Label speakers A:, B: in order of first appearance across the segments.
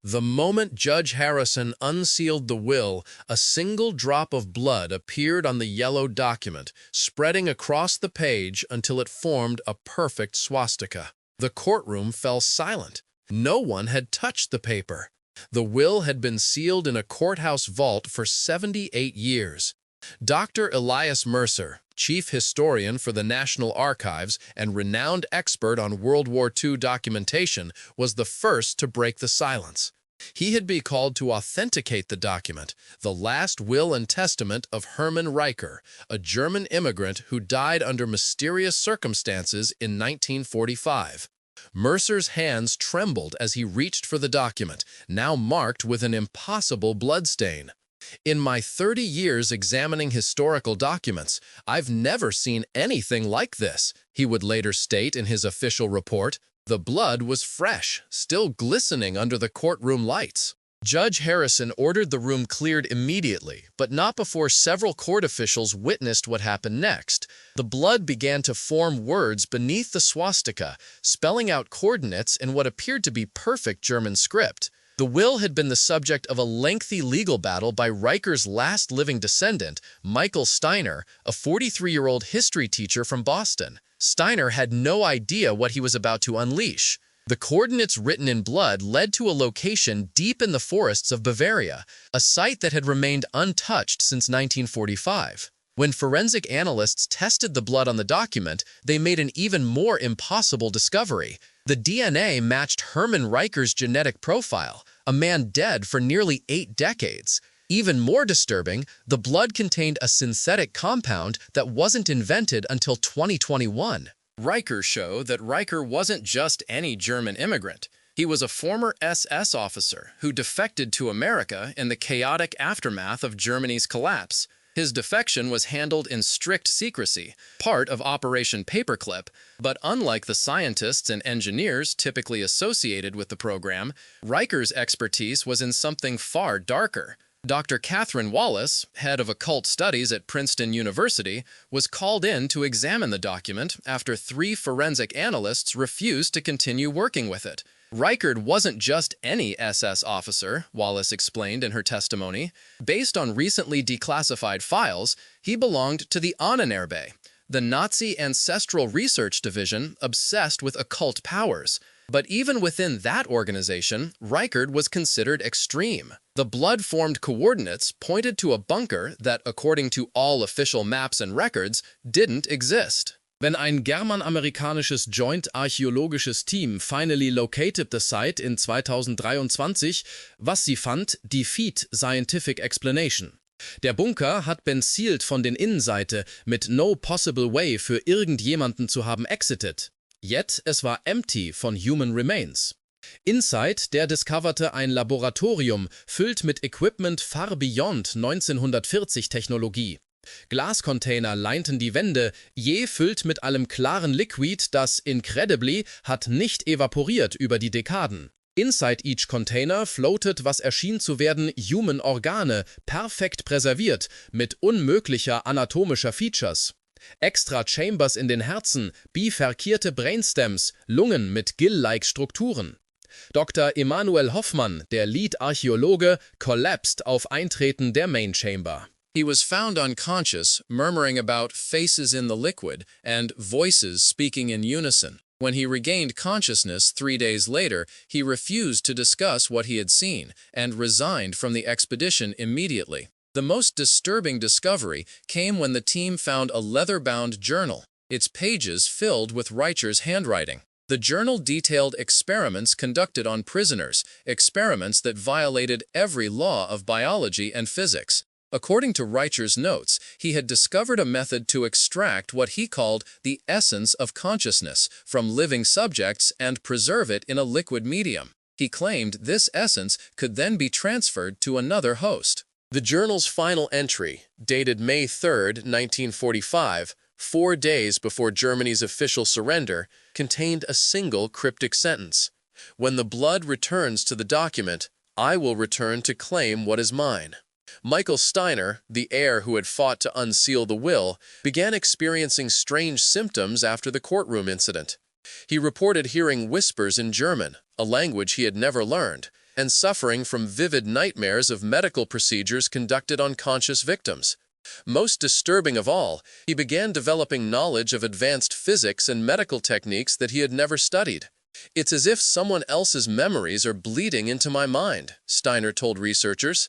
A: The moment Judge Harrison unsealed the will, a single drop of blood appeared on the yellow document, spreading across the page until it formed a perfect swastika. The courtroom fell silent. No one had touched the paper. The will had been sealed in a courthouse vault for 78 years. Dr. Elias Mercer, chief historian for the National Archives and renowned expert on World War II documentation, was the first to break the silence. He had been called to authenticate the document, the last will and testament of Hermann Riker, a German immigrant who died under mysterious circumstances in 1945. Mercer's hands trembled as he reached for the document, now marked with an impossible bloodstain. "In my 30 years examining historical documents, I've never seen anything like this," he would later state in his official report. The blood was fresh, still glistening under the courtroom lights. Judge Harrison ordered the room cleared immediately, but not before several court officials witnessed what happened next. The blood began to form words beneath the swastika, spelling out coordinates in what appeared to be perfect German script. The will had been the subject of a lengthy legal battle by Riker's last living descendant, Michael Steiner, a 43-year-old history teacher from Boston. Steiner had no idea what he was about to unleash. The coordinates written in blood led to a location deep in the forests of Bavaria, a site that had remained untouched since 1945. When forensic analysts tested the blood on the document, they made an even more impossible discovery. The DNA matched Hermann Riker's genetic profile, a man dead for nearly 8 decades. Even more disturbing, the blood contained a synthetic compound that wasn't invented until 2021. Riker showed that Riker wasn't just any German immigrant. He was a former SS officer who defected to America in the chaotic aftermath of Germany's collapse. His defection was handled in strict secrecy, part of Operation Paperclip, but unlike the scientists and engineers typically associated with the program, Riker's expertise was in something far darker. Dr. Catherine Wallace, head of occult studies at Princeton University, was called in to examine the document after 3 forensic analysts refused to continue working with it. Riker wasn't just any SS officer, Wallace explained in her testimony. Based on recently declassified files, he belonged to the Ahnenerbe, the Nazi ancestral research division obsessed with occult powers. But even within that organization, Riker was considered extreme. The blood-formed coordinates pointed to a bunker that, according to all official maps and records, didn't exist. Wenn ein german-amerikanisches Joint archäologisches Team finally located the site in 2023, was sie fand, defeat scientific explanation. Der Bunker hat been sealed von den Innenseite mit no possible way für irgendjemanden zu haben exited. Yet es war empty von human remains. Inside, der discoverte ein Laboratorium, füllt mit Equipment far beyond 1940 Technologie. Glascontainer leinten die Wände, je füllt mit allem klaren Liquid, das, incredibly, hat nicht evaporiert über die Dekaden. Inside each container floated, was erschien zu werden, human Organe, perfekt präserviert, mit unmöglicher anatomischer Features. Extra Chambers in den Herzen, bifurkierte Brainstems, Lungen mit Gill-like Strukturen. Dr. Emanuel Hoffmann, der Lead-Archäologe, collapsed auf Eintreten der Main Chamber. He was found unconscious, murmuring about faces in the liquid and voices speaking in unison. When he regained consciousness 3 days later, he refused to discuss what he had seen and resigned from the expedition immediately. The most disturbing discovery came when the team found a leather-bound journal, its pages filled with Riker's handwriting. The journal detailed experiments conducted on prisoners, experiments that violated every law of biology and physics. According to Riker's notes, he had discovered a method to extract what he called the essence of consciousness from living subjects and preserve it in a liquid medium. He claimed this essence could then be transferred to another host. The journal's final entry, dated May 3, 1945, 4 days before Germany's official surrender, contained a single cryptic sentence. "When the blood returns to the document, I will return to claim what is mine." Michael Steiner, the heir who had fought to unseal the will, began experiencing strange symptoms after the courtroom incident. He reported hearing whispers in German, a language he had never learned, and suffering from vivid nightmares of medical procedures conducted on conscious victims. Most disturbing of all, he began developing knowledge of advanced physics and medical techniques that he had never studied. "It's as if someone else's memories are bleeding into my mind," Steiner told researchers.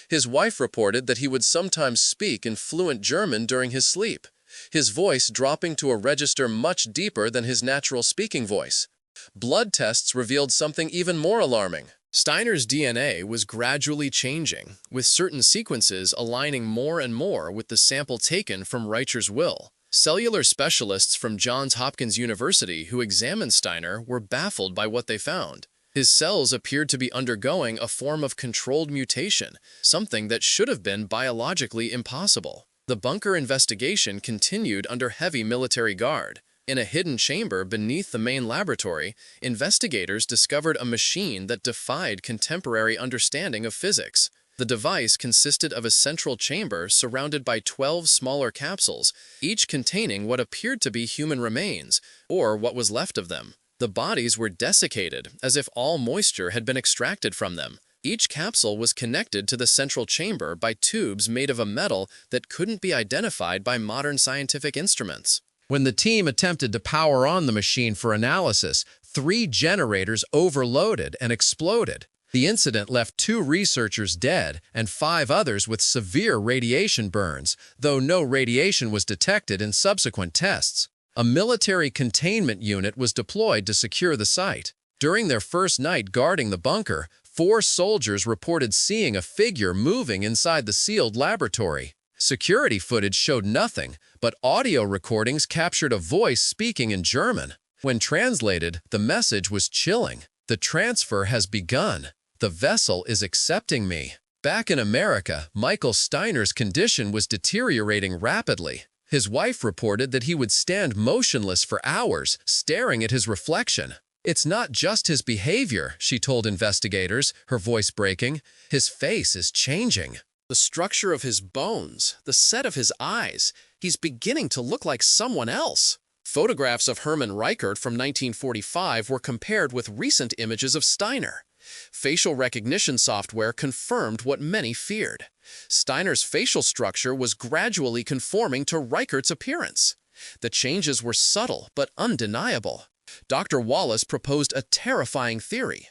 A: His wife reported that he would sometimes speak in fluent German during his sleep, his voice dropping to a register much deeper than his natural speaking voice. Blood tests revealed something even more alarming. Steiner's DNA was gradually changing, with certain sequences aligning more and more with the sample taken from Reicher's will. Cellular specialists from Johns Hopkins University who examined Steiner were baffled by what they found. His cells appeared to be undergoing a form of controlled mutation, something that should have been biologically impossible. The bunker investigation continued under heavy military guard. In a hidden chamber beneath the main laboratory, investigators discovered a machine that defied contemporary understanding of physics. The device consisted of a central chamber surrounded by 12 smaller capsules, each containing what appeared to be human remains, or what was left of them. The bodies were desiccated, as if all moisture had been extracted from them. Each capsule was connected to the central chamber by tubes made of a metal that couldn't be identified by modern scientific instruments. When the team attempted to power on the machine for analysis, 3 generators overloaded and exploded. The incident left 2 researchers dead and 5 others with severe radiation burns, though no radiation was detected in subsequent tests. A military containment unit was deployed to secure the site. During their first night guarding the bunker, 4 soldiers reported seeing a figure moving inside the sealed laboratory. Security footage showed nothing, but audio recordings captured a voice speaking in German. When translated, the message was chilling. "The transfer has begun. The vessel is accepting me." Back in America, Michael Steiner's condition was deteriorating rapidly. His wife reported that he would stand motionless for hours, staring at his reflection. "It's not just his behavior," she told investigators, her voice breaking. "His face is changing. The structure of his bones, the set of his eyes, he's beginning to look like someone else." Photographs of Hermann Reichert from 1945 were compared with recent images of Steiner. Facial recognition software confirmed what many feared. Steiner's facial structure was gradually conforming to Reichert's appearance. The changes were subtle but undeniable. Dr. Wallace proposed a terrifying theory.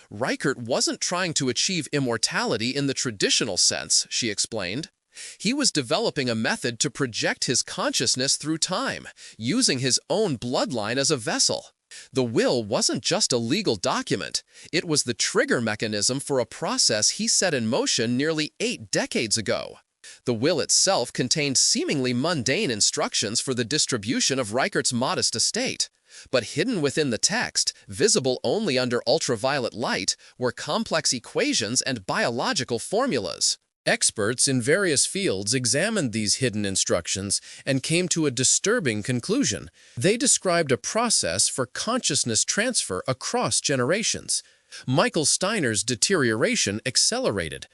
A: Reichert wasn't trying to achieve immortality in the traditional sense, she explained. He was developing a method to project his consciousness through time, using his own bloodline as a vessel. The will wasn't just a legal document. It was the trigger mechanism for a process he set in motion nearly 8 decades ago. The will itself contained seemingly mundane instructions for the distribution of Reichert's modest estate. But hidden within the text, visible only under ultraviolet light, were complex equations and biological formulas. Experts in various fields examined these hidden instructions and came to a disturbing conclusion. They described a process for consciousness transfer across generations. Michael Steiner's deterioration accelerated.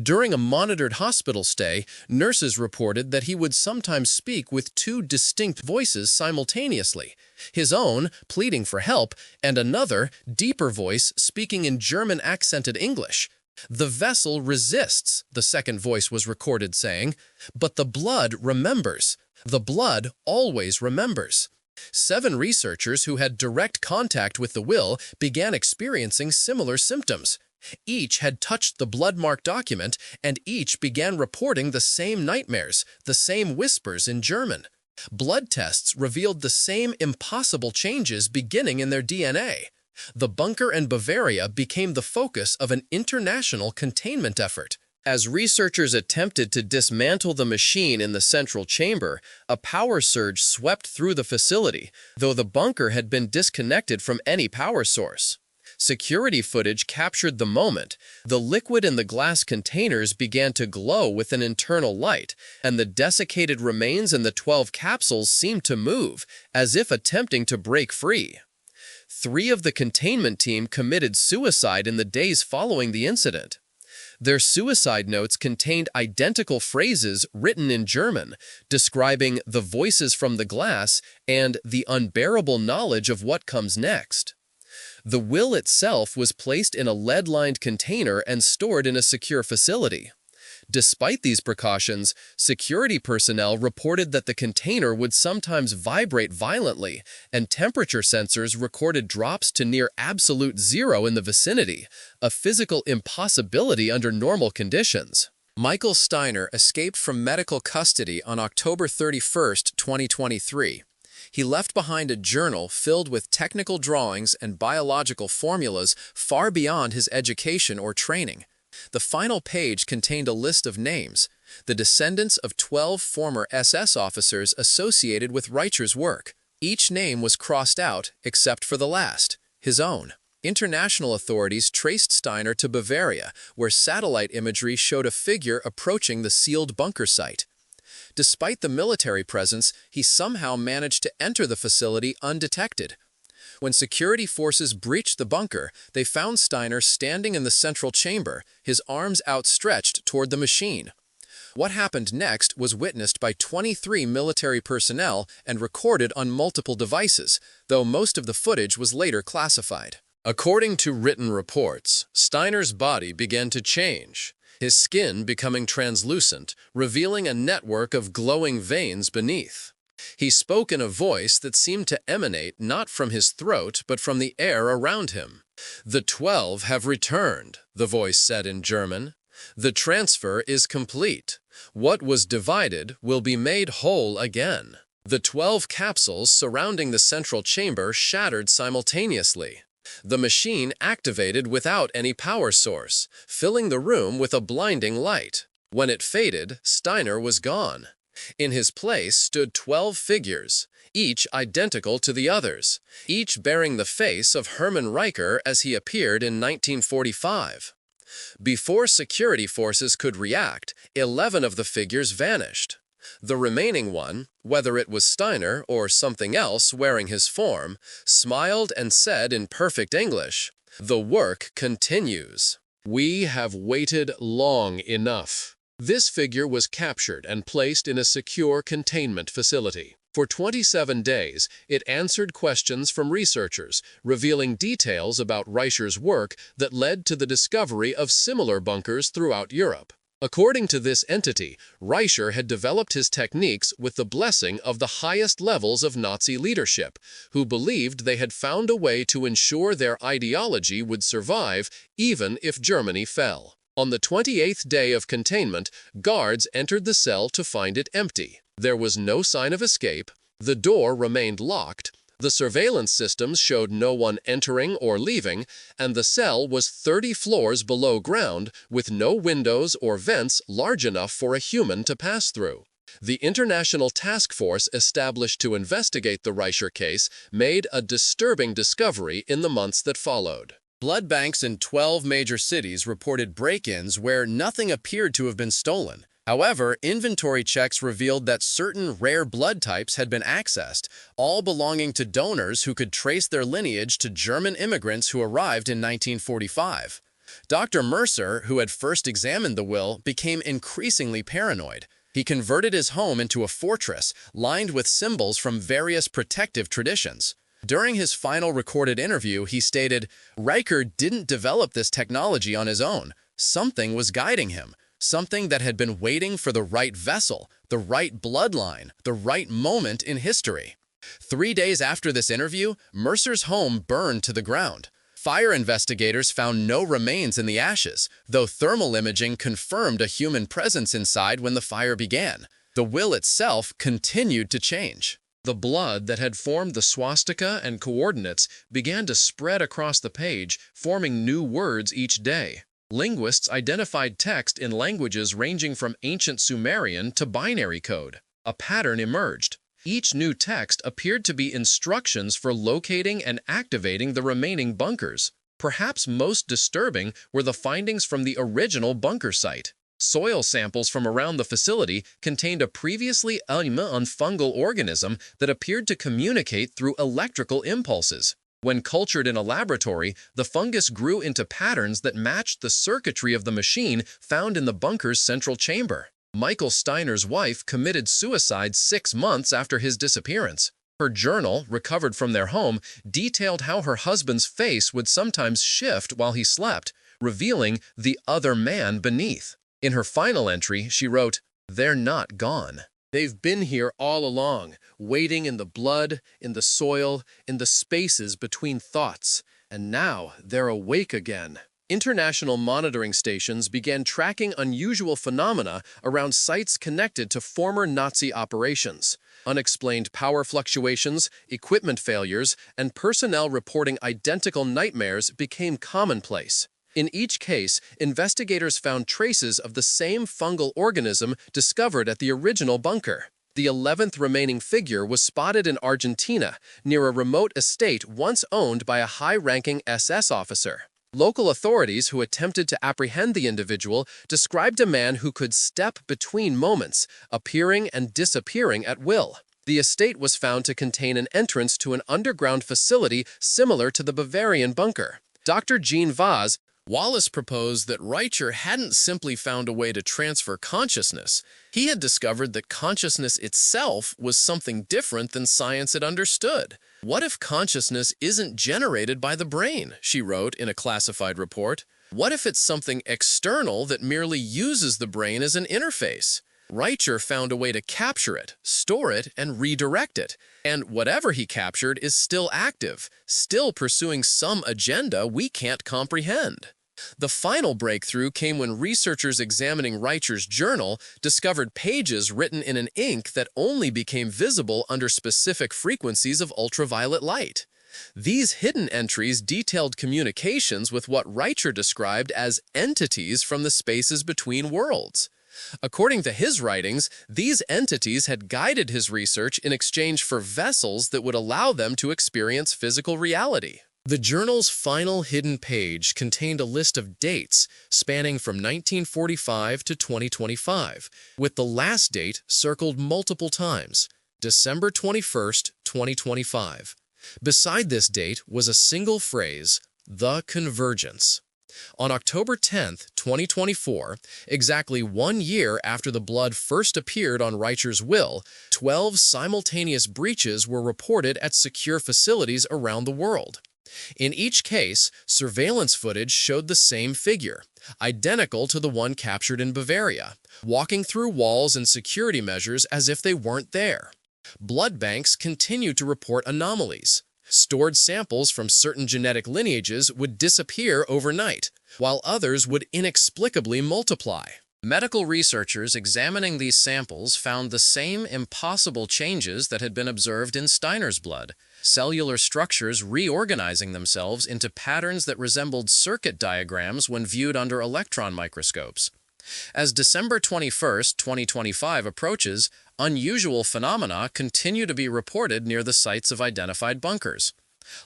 A: During a monitored hospital stay, nurses reported that he would sometimes speak with 2 distinct voices simultaneously, his own pleading for help and another, deeper voice speaking in German-accented English. "The vessel resists," the second voice was recorded saying, "but the blood remembers. The blood always remembers." 7 researchers who had direct contact with the will began experiencing similar symptoms. Each had touched the blood-marked document, and each began reporting the same nightmares, the same whispers in German. Blood tests revealed the same impossible changes beginning in their DNA. The bunker in Bavaria became the focus of an international containment effort. As researchers attempted to dismantle the machine in the central chamber, a power surge swept through the facility, though the bunker had been disconnected from any power source. Security footage captured the moment. The liquid in the glass containers began to glow with an internal light, and the desiccated remains in the 12 capsules seemed to move, as if attempting to break free. 3 of the containment team committed suicide in the days following the incident. Their suicide notes contained identical phrases written in German, describing the voices from the glass and the unbearable knowledge of what comes next.
B: The will itself was placed in a lead-lined container and stored in a secure facility. Despite these precautions, security personnel reported that the container would sometimes vibrate violently, and temperature sensors recorded drops to near absolute zero in the vicinity, a physical impossibility under normal conditions. Michael Steiner escaped from medical custody on October 31, 2023. He left behind a journal filled with technical drawings and biological formulas far beyond his education or training. The final page contained a list of names, the descendants of 12 former SS officers associated with Reicher's work. Each name was crossed out except for the last, his own. International authorities traced Steiner to Bavaria, where satellite imagery showed a figure approaching the sealed bunker site. Despite the military presence, he somehow managed to enter the facility undetected. When security forces breached the bunker, they found Steiner standing in the central chamber, his arms outstretched toward the machine. What happened next was witnessed by 23 military personnel and recorded on multiple devices, though most of the footage was later classified. According to written reports, Steiner's body began to change, his skin becoming translucent, revealing a network of glowing veins beneath. He spoke in a voice that seemed to emanate not from his throat but from the air around him. "The 12 have returned," the voice said in German. "The transfer is complete. What was divided will be made whole again." The 12 capsules surrounding the central chamber shattered simultaneously. The machine activated without any power source, filling the room with a blinding light. When it faded, Steiner was gone. In his place stood 12 figures, each identical to the others, each bearing the face of Hermann Reicher as he appeared in 1945. Before security forces could react, 11 of the figures vanished. The remaining one, whether it was Steiner or something else wearing his form, smiled and said in perfect English, "The work continues. We have waited long enough." This figure was captured and placed in a secure containment facility. For 27 days, it answered questions from researchers, revealing details about Reicher's work that led to the discovery of similar bunkers throughout Europe. According to this entity, Reicher had developed his techniques with the blessing of the highest levels of Nazi leadership, who believed they had found a way to ensure their ideology would survive even if Germany fell. On the 28th day of containment, guards entered the cell to find it empty. There was no sign of escape, the door remained locked, the surveillance systems showed no one entering or leaving, and the cell was 30 floors below ground with no windows or vents large enough for a human to pass through. The international task force established to investigate the Reicher case made a disturbing discovery in the months that followed. Blood banks in 12 major cities reported break-ins where nothing appeared to have been stolen. However, inventory checks revealed that certain rare blood types had been accessed, all belonging to donors who could trace their lineage to German immigrants who arrived in 1945. Dr. Mercer, who had first examined the will, became increasingly paranoid. He converted his home into a fortress, lined with symbols from various protective traditions. During his final recorded interview, he stated, "Reicher didn't develop this technology on his own. Something was guiding him, something that had been waiting for the right vessel, the right bloodline, the right moment in history." 3 days after this interview, Mercer's home burned to the ground. Fire investigators found no remains in the ashes, though thermal imaging confirmed a human presence inside when the fire began. The will itself continued to change. The blood that had formed the swastika and coordinates began to spread across the page, forming new words each day. Linguists identified text in languages ranging from ancient Sumerian to binary code. A pattern emerged. Each new text appeared to be instructions for locating and activating the remaining bunkers. Perhaps most disturbing were the findings from the original bunker site. Soil samples from around the facility contained a previously unknown fungal organism that appeared to communicate through electrical impulses. When cultured in a laboratory, the fungus grew into patterns that matched the circuitry of the machine found in the bunker's central chamber. Michael Steiner's wife committed suicide 6 months after his disappearance. Her journal, recovered from their home, detailed how her husband's face would sometimes shift while he slept, revealing the other man beneath. In her final entry, she wrote, "They're not gone. They've been here all along, waiting in the blood, in the soil, in the spaces between thoughts, and now they're awake again." International monitoring stations began tracking unusual phenomena around sites connected to former Nazi operations. Unexplained power fluctuations, equipment failures, and personnel reporting identical nightmares became commonplace. In each case, investigators found traces of the same fungal organism discovered at the original bunker. The 11th remaining figure was spotted in Argentina, near a remote estate once owned by a high-ranking SS officer. Local authorities who attempted to apprehend the individual described a man who could step between moments, appearing and disappearing at will. The estate was found to contain an entrance to an underground facility similar to the Bavarian bunker. Dr. Jean Vaz Wallace proposed that Reicher hadn't simply found a way to transfer consciousness. He had discovered that consciousness itself was something different than science had understood. "What if consciousness isn't generated by the brain?" she wrote in a classified report. "What if it's something external that merely uses the brain as an interface?" Reicher found a way to capture it, store it, and redirect it. And whatever he captured is still active, still pursuing some agenda we can't comprehend. The final breakthrough came when researchers examining Reicher's journal discovered pages written in an ink that only became visible under specific frequencies of ultraviolet light. These hidden entries detailed communications with what Reicher described as entities from the spaces between worlds. According to his writings, these entities had guided his research in exchange for vessels that would allow them to experience physical reality. The journal's final hidden page contained a list of dates spanning from 1945 to 2025, with the last date circled multiple times, December 21st, 2025. Beside this date was a single phrase, "The Convergence." On October 10th, 2024, exactly 1 year after the blood first appeared on Reicher's will, 12 simultaneous breaches were reported at secure facilities around the world. In each case, surveillance footage showed the same figure, identical to the one captured in Bavaria, walking through walls and security measures as if they weren't there. Blood banks continued to report anomalies. Stored samples from certain genetic lineages would disappear overnight, while others would inexplicably multiply. Medical researchers examining these samples found the same impossible changes that had been observed in Steiner's blood, cellular structures reorganizing themselves into patterns that resembled circuit diagrams when viewed under electron microscopes. As December 21st, 2025 approaches, unusual phenomena continue to be reported near the sites of identified bunkers.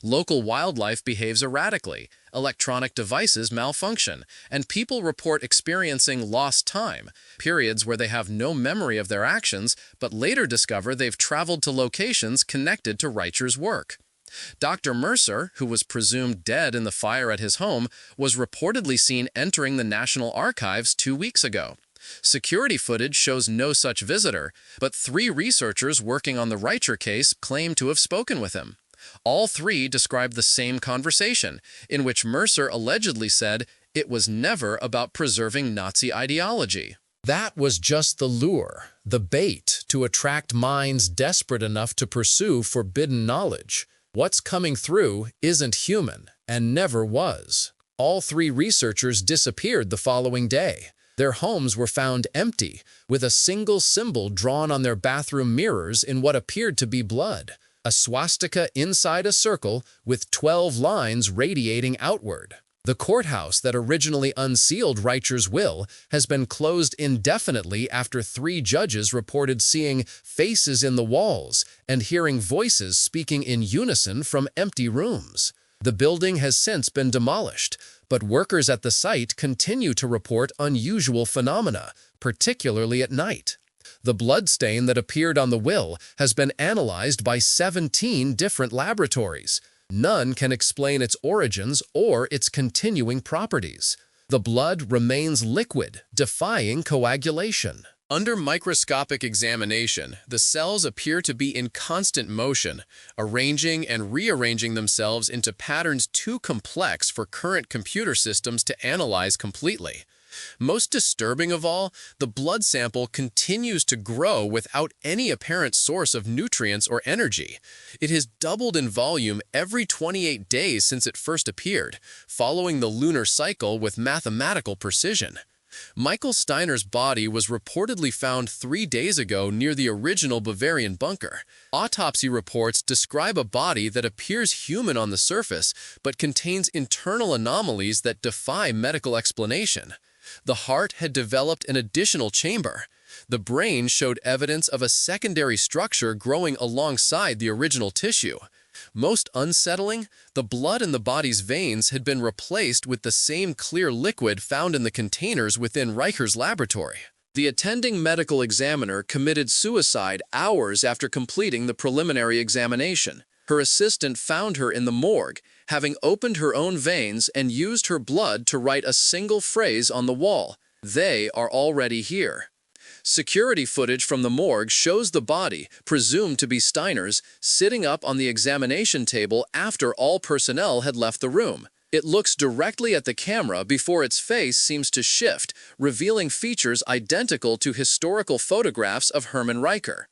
B: Local wildlife behaves erratically, electronic devices malfunction, and people report experiencing lost time, periods where they have no memory of their actions but later discover they've traveled to locations connected to Reicher's work. Dr. Mercer, who was presumed dead in the fire at his home, was reportedly seen entering the National Archives 2 weeks ago. Security footage shows no such visitor, but 3 researchers working on the Reicher case claim to have spoken with him. All 3 described the same conversation, in which Mercer allegedly said it was never about preserving Nazi ideology. That was just the lure, the bait to attract minds desperate enough to pursue forbidden knowledge. What's coming through isn't human, and never was. All 3 researchers disappeared the following day. Their homes were found empty, with a single symbol drawn on their bathroom mirrors in what appeared to be blood. A swastika inside a circle with 12 lines radiating outward. The courthouse that originally unsealed Reicher's will has been closed indefinitely after 3 judges reported seeing faces in the walls and hearing voices speaking in unison from empty rooms. The building has since been demolished, but workers at the site continue to report unusual phenomena, particularly at night. The bloodstain that appeared on the will has been analyzed by 17 different laboratories. None can explain its origins or its continuing properties. The blood remains liquid, defying coagulation.
A: Under microscopic examination, the cells appear to be in constant motion, arranging and rearranging themselves into patterns too complex for current computer systems to analyze completely. Most disturbing of all, the blood sample continues to grow without any apparent source of nutrients or energy. It has doubled in volume every 28 days since it first appeared, following the lunar cycle with mathematical precision. Michael Steiner's body was reportedly found 3 days ago near the original Bavarian bunker. Autopsy reports describe a body that appears human on the surface, but contains internal anomalies that defy medical explanation. The heart had developed an additional chamber. The brain showed evidence of a secondary structure growing alongside the original tissue. Most unsettling, the blood in the body's veins had been replaced with the same clear liquid found in the containers within Reicher's laboratory. The attending medical examiner committed suicide hours after completing the preliminary examination. Her assistant found her in the morgue, having opened her own veins and used her blood to write a single phrase on the wall: "They are already here." Security footage from the morgue shows the body, presumed to be Steiner's, sitting up on the examination table after all personnel had left the room. It looks directly at the camera before its face seems to shift, revealing features identical to historical photographs of Hermann Reicher.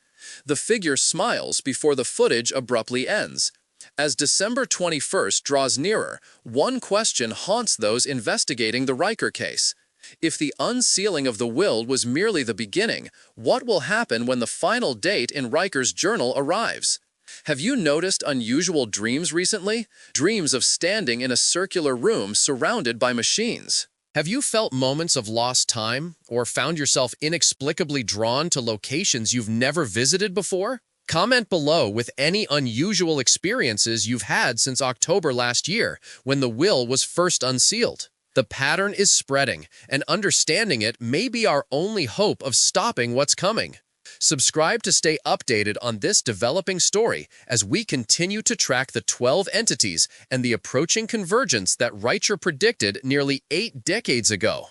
A: The figure smiles before the footage abruptly ends. As December 21st draws nearer, one question haunts those investigating the Reicher case. If the unsealing of the will was merely the beginning, what will happen when the final date in Reicher's journal arrives? Have you noticed unusual dreams recently? Dreams of standing in a circular room surrounded by machines. Have you felt moments of lost time, or found yourself inexplicably drawn to locations you've never visited before? Comment below with any unusual experiences you've had since October last year, when the will was first unsealed. The pattern is spreading, and understanding it may be our only hope of stopping what's coming. Subscribe to stay updated on this developing story as we continue to track the 12 entities and the approaching convergence that Reicher predicted nearly 8 decades ago.